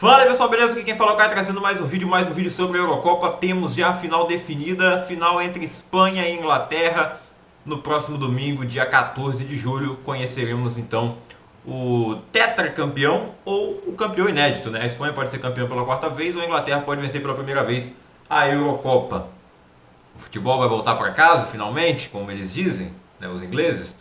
Fala aí pessoal, beleza? Aqui quem fala é o Caio, trazendo mais um vídeo sobre a Eurocopa. Temos já a final definida, final entre Espanha e Inglaterra. No próximo domingo, dia 14 de julho, conheceremos então o tetracampeão ou o campeão inédito, né? A Espanha pode ser campeão pela quarta vez ou a Inglaterra pode vencer pela primeira vez a Eurocopa. O futebol vai voltar para casa finalmente, como eles dizem, né, os ingleses.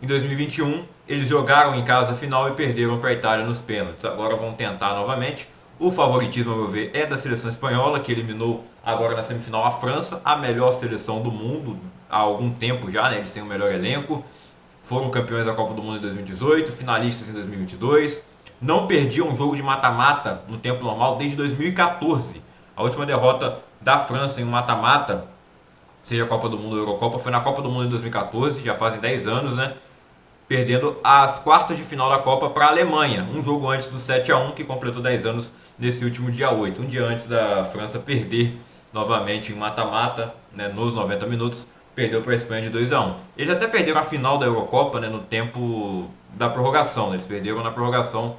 Em 2021, eles jogaram em casa a final e perderam para a Itália nos pênaltis. Agora vão tentar novamente. O favoritismo, a meu ver, é da seleção espanhola, que eliminou agora na semifinal a França, a melhor seleção do mundo há algum tempo já, né? Eles têm o melhor elenco. Foram campeões da Copa do Mundo em 2018, finalistas em 2022. Não perdiam um jogo de mata-mata no tempo normal desde 2014. A última derrota da França em um mata-mata, seja a Copa do Mundo ou a Eurocopa, foi na Copa do Mundo em 2014, já fazem 10 anos, né? Perdendo as quartas de final da Copa para a Alemanha, um jogo antes do 7-1, que completou 10 anos nesse último dia 8, um dia antes da França perder novamente em mata-mata, né, nos 90 minutos, perdeu para a Espanha de 2-1. Eles até perderam a final da Eurocopa, né, no tempo da prorrogação, né, eles perderam na prorrogação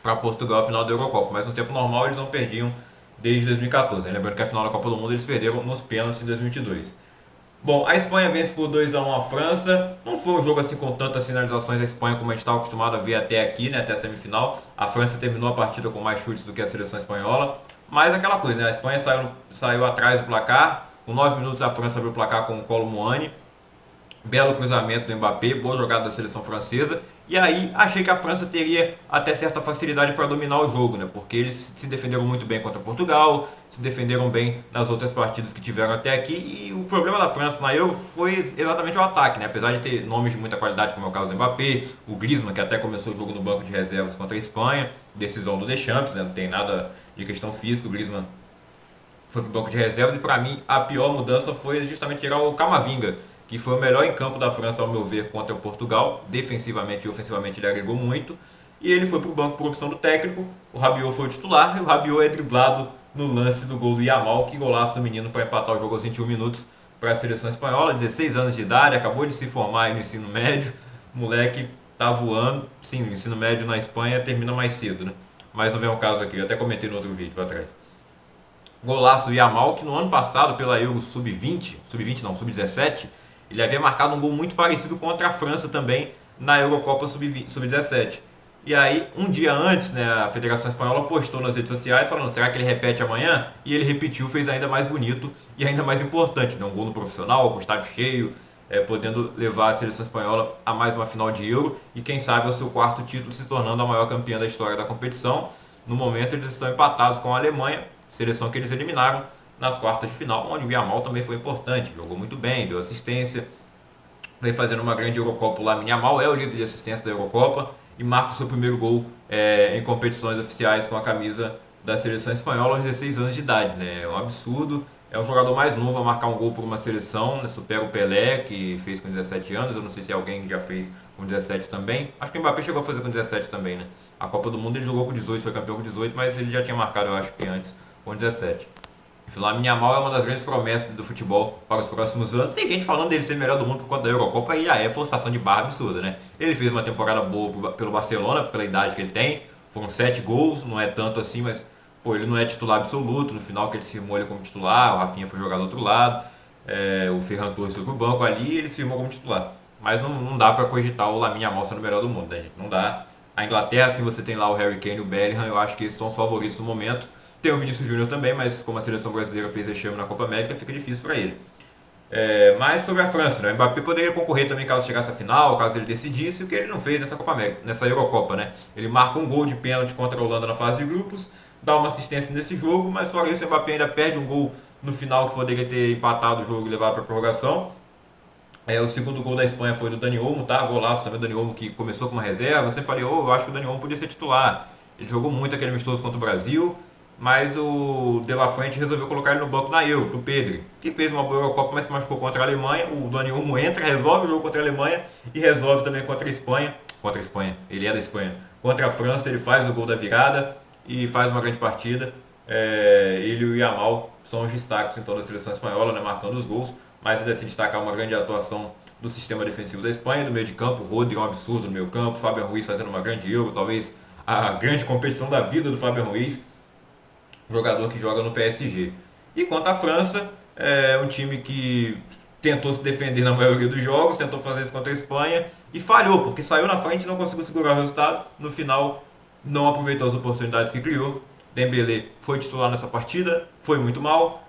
para Portugal a final da Eurocopa, mas no tempo normal eles não perdiam desde 2014, né? Lembrando que a final da Copa do Mundo eles perderam nos pênaltis em 2022. Bom, a Espanha vence por 2-1 a França. Não foi um jogo assim com tantas finalizações da Espanha como a gente estava acostumado a ver até aqui, né, até a semifinal. A França terminou a partida com mais chutes do que a seleção espanhola. Mas aquela coisa, né, a Espanha saiu atrás do placar. Com 9 minutos a França abriu o placar com o Kolo Muani. Belo cruzamento do Mbappé, boa jogada da seleção francesa. E aí achei que a França teria até certa facilidade para dominar o jogo, né? Porque eles se defenderam muito bem contra Portugal, se defenderam bem nas outras partidas que tiveram até aqui. E o problema da França na Euro foi exatamente o ataque, né? Apesar de ter nomes de muita qualidade, como é o caso do Mbappé, o Griezmann, que até começou o jogo no banco de reservas contra a Espanha, decisão do Deschamps, né? Não tem nada de questão física, o Griezmann foi pro banco de reservas. E para mim a pior mudança foi justamente tirar o Camavinga, que foi o melhor em campo da França, ao meu ver, contra o Portugal. Defensivamente e ofensivamente ele agregou muito. E ele foi para o banco por opção do técnico. O Rabiot foi o titular e o Rabiot é driblado no lance do gol do Yamal. Que golaço do menino para empatar o jogo aos 21 minutos para a seleção espanhola. 16 anos de idade, acabou de se formar aí no ensino médio. O moleque tá voando. Sim, o ensino médio na Espanha termina mais cedo, né? Mas não vem ao caso aqui, eu até comentei no outro vídeo para trás. Golaço do Yamal, que no ano passado pela Euro Sub-20 não, Sub-17, ele havia marcado um gol muito parecido contra a França também na Eurocopa Sub-17. E aí, um dia antes, né, a Federação Espanhola postou nas redes sociais falando, será que ele repete amanhã? E ele repetiu, fez ainda mais bonito e ainda mais importante, né? Um gol no profissional, com o estádio cheio, podendo levar a seleção espanhola a mais uma final de Euro e quem sabe ao seu quarto título, se tornando a maior campeã da história da competição. No momento eles estão empatados com a Alemanha, seleção que eles eliminaram nas quartas de final, onde o Yamal também foi importante, jogou muito bem, deu assistência, vem fazendo uma grande Eurocopa. O Lamine Yamal é o líder de assistência da Eurocopa e marca o seu primeiro gol em competições oficiais com a camisa da seleção espanhola aos 16 anos de idade, né? É um absurdo, é o jogador mais novo a marcar um gol por uma seleção, né? Supera o Pelé, que fez com 17 anos, eu não sei se alguém já fez com 17 também, acho que o Mbappé chegou a fazer com 17 também, né? A Copa do Mundo ele jogou com 18, foi campeão com 18, mas ele já tinha marcado, eu acho que antes, com 17. O Lamine Yamal é uma das grandes promessas do futebol para os próximos anos. Tem gente falando dele ser melhor do mundo por conta da Eurocopa e já é forçação de barra absurda, né? Ele fez uma temporada boa pelo Barcelona, pela idade que ele tem. Foram 7 gols, não é tanto assim, mas pô, ele não é titular absoluto. No final que ele se firmou ele como titular, o Rafinha foi jogar do outro lado, o Ferran Torres foi pro banco ali e ele se firmou como titular. Mas não dá para cogitar o Lamine Yamal sendo o melhor do mundo, né, gente? Não dá. A Inglaterra, se você tem lá o Harry Kane e o Bellingham, eu acho que esses são os favoritos no momento. Tem o Vinícius Júnior também, mas como a seleção brasileira fez vexame na Copa América, fica difícil para ele. Mas sobre a França, né? O Mbappé poderia concorrer também caso chegasse à final, caso ele decidisse, o que ele não fez nessa Copa América, nessa Eurocopa, né? Ele marca um gol de pênalti contra a Holanda na fase de grupos, dá uma assistência nesse jogo, mas fora isso o Mbappé ainda perde um gol no final que poderia ter empatado o jogo e levado para a prorrogação. O segundo gol da Espanha foi do Dani Olmo, tá? Golaço também do Dani Olmo, que começou com uma reserva. Eu sempre falei, eu acho que o Dani Olmo podia ser titular. Ele jogou muito aquele amistoso contra o Brasil, mas o De La Fuente resolveu colocar ele no banco na Euro, pro Pedro, que fez uma boa Eurocopa, mas se machucou contra a Alemanha. O Dani Olmo entra, resolve o jogo contra a Alemanha e resolve também contra a Espanha. Contra a Espanha, ele é da Espanha. Contra a França, ele faz o gol da virada e faz uma grande partida. Ele e o Yamal são os destaques em toda a seleção espanhola, né, marcando os gols, mas é de se destacar uma grande atuação do sistema defensivo da Espanha, do meio de campo. O Rodri é um absurdo no meio campo, Fabian Ruiz fazendo uma grande Euro, talvez a grande competição da vida do Fabian Ruiz, jogador que joga no PSG. E quanto à França, é um time que tentou se defender na maioria dos jogos, tentou fazer isso contra a Espanha e falhou, porque saiu na frente e não conseguiu segurar o resultado. No final, não aproveitou as oportunidades que criou. Dembélé foi titular nessa partida, foi muito mal.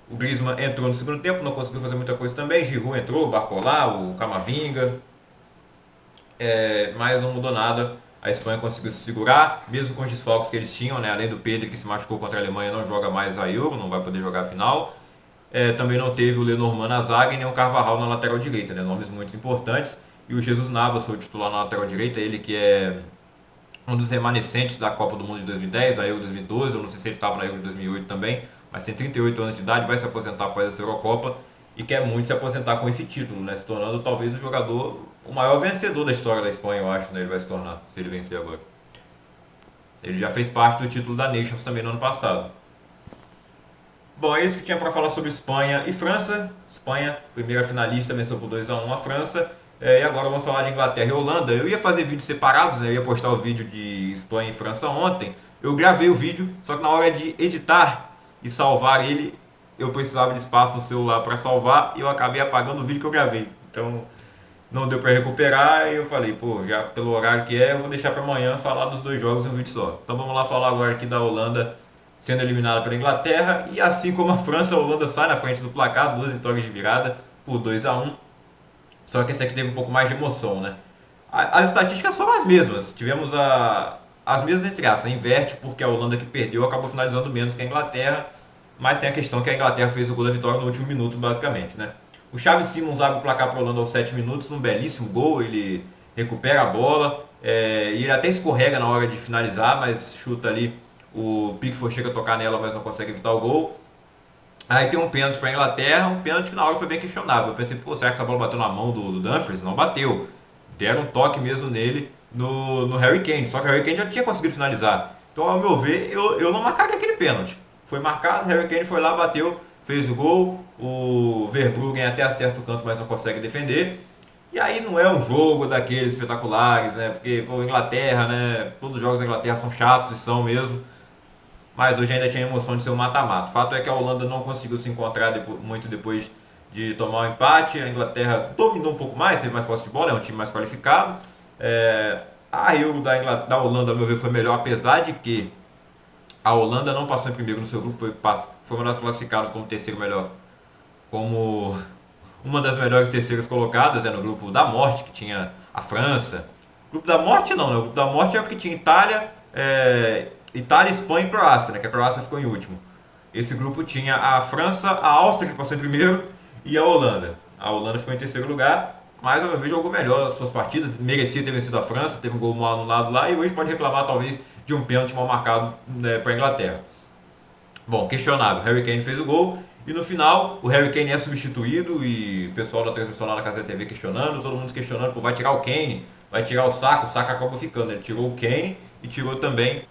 O Griezmann entrou no segundo tempo, não conseguiu fazer muita coisa também. Giroud entrou, o Barcola, o Camavinga, mas não mudou nada. A Espanha conseguiu se segurar, mesmo com os desfalques que eles tinham, né? Além do Pedro, que se machucou contra a Alemanha, não joga mais a Euro, não vai poder jogar a final. Também não teve o Lenormand na zaga e nem o Carvajal na lateral direita, né? Nomes muito importantes. E o Jesus Navas foi o titular na lateral direita, ele que é um dos remanescentes da Copa do Mundo de 2010, a Euro 2012, eu não sei se ele estava na Euro de 2008 também, mas tem 38 anos de idade, vai se aposentar após essa Eurocopa e quer muito se aposentar com esse título, né? Se tornando talvez o jogador, o maior vencedor da história da Espanha, eu acho, né? Ele vai se tornar, se ele vencer agora. Ele já fez parte do título da Nations também no ano passado. Bom, é isso que tinha para falar sobre Espanha e França. Espanha, primeira finalista, venceu por 2-1 a França. E agora vamos falar de Inglaterra e Holanda. Eu ia fazer vídeos separados, né? Eu ia postar o vídeo de Espanha e França ontem. Eu gravei o vídeo, só que na hora de editar e salvar ele, eu precisava de espaço no celular para salvar e eu acabei apagando o vídeo que eu gravei. Então não deu para recuperar e eu falei, pô, já pelo horário que é, eu vou deixar para amanhã falar dos dois jogos em um vídeo só. Então vamos lá falar agora aqui da Holanda sendo eliminada pela Inglaterra e assim como a França, a Holanda sai na frente do placar, 2 vitórias de virada por 2-1. Só que esse aqui teve um pouco mais de emoção, né? As estatísticas foram as mesmas. Tivemos as mesmas entre aspas, né? Inverte porque a Holanda que perdeu acabou finalizando menos que a Inglaterra, mas tem a questão que a Inglaterra fez o gol da vitória no último minuto, basicamente, né? O Xavi Simons abre o placar para a Holanda aos 7 minutos, num belíssimo gol, ele recupera a bola, e ele até escorrega na hora de finalizar, mas chuta ali, o Pickford chega a tocar nela, mas não consegue evitar o gol. Aí tem um pênalti para a Inglaterra, um pênalti que na hora foi bem questionável. Eu pensei, pô, será que essa bola bateu na mão do Dumfries? Não bateu. Deram um toque mesmo nele no Harry Kane, só que o Harry Kane já tinha conseguido finalizar. Então, ao meu ver, eu não marcaria aquele pênalti. Foi marcado, o Harry Kane foi lá, bateu, fez o gol. O Verbruggen até acerta o canto, mas não consegue defender. E aí não é um jogo daqueles espetaculares, né? Porque, pô, Inglaterra, né? Todos os jogos da Inglaterra são chatos e são mesmo. Mas hoje ainda tinha a emoção de ser um mata-mata. O fato é que a Holanda não conseguiu se encontrar muito depois de tomar um empate. A Inglaterra dominou um pouco mais, teve mais posse de bola, é um time mais qualificado. A Euro da Holanda, ao meu ver, foi melhor, apesar de que a Holanda não passou em primeiro no seu grupo, foi uma das classificadas como terceiro melhor, como uma das melhores terceiras colocadas, no grupo da morte, que tinha a França. O grupo da morte não, né? O grupo da morte é porque tinha Itália, Espanha e Croácia, né? Que a Croácia ficou em último. Esse grupo tinha a França, a Áustria, que passou em primeiro, e a Holanda. A Holanda ficou em terceiro lugar, mas ao meu ver jogou melhor as suas partidas, merecia ter vencido a França, teve um gol mal anulado lá, e hoje pode reclamar talvez de um pênalti mal marcado, né, para a Inglaterra. Bom, questionável, Harry Kane fez o gol, e no final o Harry Kane é substituído, e o pessoal da transmissão lá na casa da TV questionando, todo mundo questionando, pô, vai tirar o Kane, vai tirar o Saka acaba ficando, ele tirou o Kane e tirou também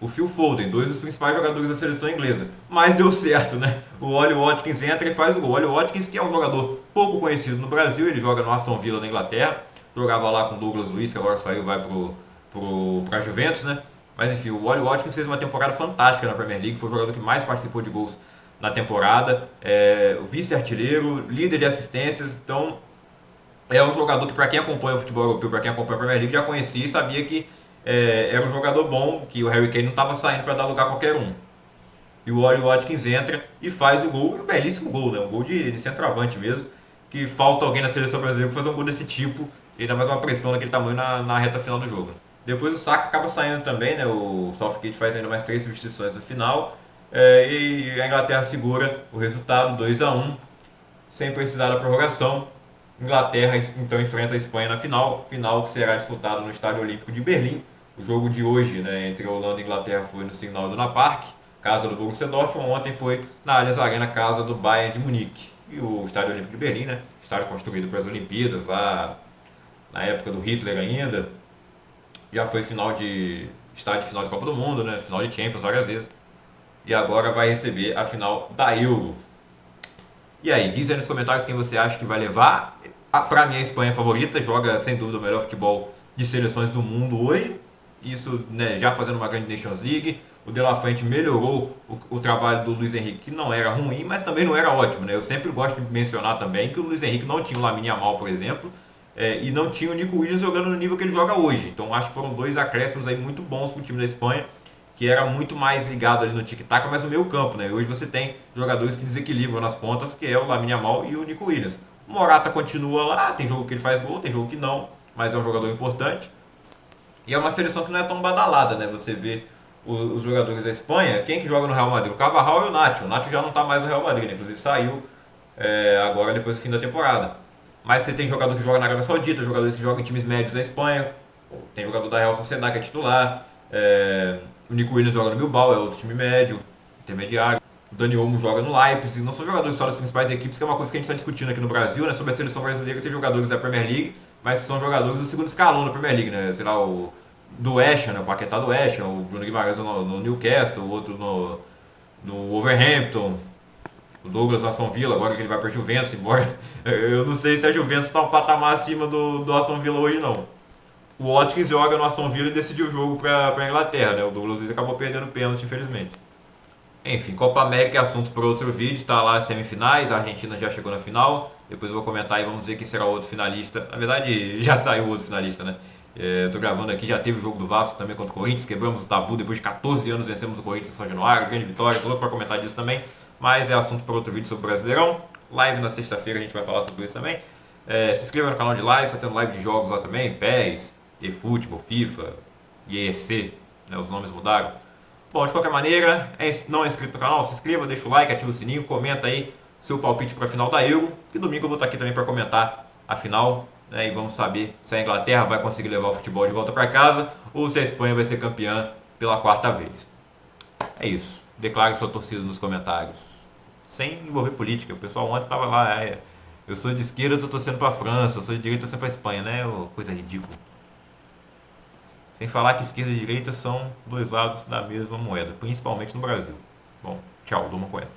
o Phil Foden, dois dos principais jogadores da seleção inglesa. Mas deu certo, né? O Ollie Watkins entra e faz o gol. O Ollie Watkins, que é um jogador pouco conhecido no Brasil, ele joga no Aston Villa na Inglaterra, jogava lá com o Douglas Luiz, que agora saiu, vai pra Juventus, né? Mas enfim, o Ollie Watkins fez uma temporada fantástica na Premier League, foi o jogador que mais participou de gols na temporada, o vice-artilheiro, líder de assistências, então é um jogador que, para quem acompanha o futebol europeu, para quem acompanha a Premier League, já conhecia e sabia que era um jogador bom, que o Harry Kane não estava saindo para dar lugar a qualquer um. E o Ollie Watkins entra e faz o gol, um belíssimo gol, né? Um gol de centroavante mesmo, que falta alguém na seleção brasileira para fazer um gol desse tipo, e ainda mais uma pressão daquele tamanho na reta final do jogo. Depois o Saka acaba saindo também, né? O Southgate faz ainda mais 3 substituições no final, e a Inglaterra segura o resultado 2-1, sem precisar da prorrogação. Inglaterra então enfrenta a Espanha na final que será disputado no Estádio Olímpico de Berlim. O jogo de hoje, né, entre Holanda e Inglaterra foi no Signal Iduna Park, casa do Borussia Dortmund. Ontem foi na Allianz Arena, casa do Bayern de Munique. E o Estádio Olímpico de Berlim, né, estádio construído para as Olimpíadas, lá na época do Hitler ainda, já foi estádio de final de Copa do Mundo, né, final de Champions várias vezes. E agora vai receber a final da Euro. E aí, diz aí nos comentários quem você acha que vai levar. Pra mim a Espanha é favorita, joga sem dúvida o melhor futebol de seleções do mundo hoje. isso, né, já fazendo uma grande Nations League. O De La Fuente melhorou o trabalho do Luiz Henrique, que não era ruim, mas também não era ótimo, né? Eu sempre gosto de mencionar também que o Luiz Henrique não tinha o Lamine Yamal, por exemplo, e não tinha o Nico Williams jogando no nível que ele joga hoje. Então acho que foram dois acréscimos aí muito bons para o time da Espanha, que era muito mais ligado ali no tic-tac, mas no meio campo, né? E hoje você tem jogadores que desequilibram nas pontas, que é o Lamine Yamal e o Nico Williams. O Morata continua lá, tem jogo que ele faz gol, tem jogo que não, mas é um jogador importante. E é uma seleção que não é tão badalada, né? Você vê os jogadores da Espanha, quem que joga no Real Madrid? O Carvajal e o Nacho. O Nacho já não está mais no Real Madrid, né? Inclusive saiu agora depois do fim da temporada. Mas você tem jogador que joga na Arábia Saudita, jogadores que jogam em times médios da Espanha, tem jogador da Real Sociedad que é titular, o Nico Williams joga no Bilbao, é outro time médio, intermediário. O Dani Olmo joga no Leipzig, não são jogadores só das principais equipes, que é uma coisa que a gente está discutindo aqui no Brasil, né? Sobre a seleção brasileira ter jogadores da Premier League, mas que são jogadores do segundo escalão da Premier League, né? Sei lá, o do West Ham, né? O Paquetá do West Ham, o Bruno Guimarães no Newcastle, o outro no Wolverhampton, o Douglas no Aston Villa, agora que ele vai para a Juventus, embora eu não sei se a Juventus está um patamar acima do Aston Villa hoje, não. O Watkins joga no Aston Villa e decidiu o jogo para a Inglaterra, né? O Douglas Luiz acabou perdendo o pênalti, infelizmente. Enfim, Copa América é assunto para outro vídeo, tá lá as semifinais, a Argentina já chegou na final, depois eu vou comentar e vamos ver quem será o outro finalista. Na verdade, já saiu o outro finalista, né? Eu tô gravando aqui, já teve o jogo do Vasco também contra o Corinthians, quebramos o tabu, depois de 14 anos vencemos o Corinthians em São Januário, grande vitória, tô louco para comentar disso também, mas é assunto para outro vídeo sobre o Brasileirão. Live na sexta-feira a gente vai falar sobre isso também. Se inscreva no canal de live, está tendo live de jogos lá também, PES, eFootball, FIFA, EFC, né, os nomes mudaram. Bom, de qualquer maneira, não é inscrito no canal, se inscreva, deixa o like, ativa o sininho, comenta aí seu palpite para a final da Euro. E domingo eu vou estar aqui também para comentar a final, né, e vamos saber se a Inglaterra vai conseguir levar o futebol de volta para casa ou se a Espanha vai ser campeã pela quarta vez. É isso. Declare sua torcida nos comentários. Sem envolver política. O pessoal ontem estava lá, eu sou de esquerda, eu tô torcendo para a França, eu sou de direita, eu tô torcendo para a Espanha, né? Coisa ridícula. Sem falar que esquerda e direita são dois lados da mesma moeda, principalmente no Brasil. Bom, tchau, durma com essa.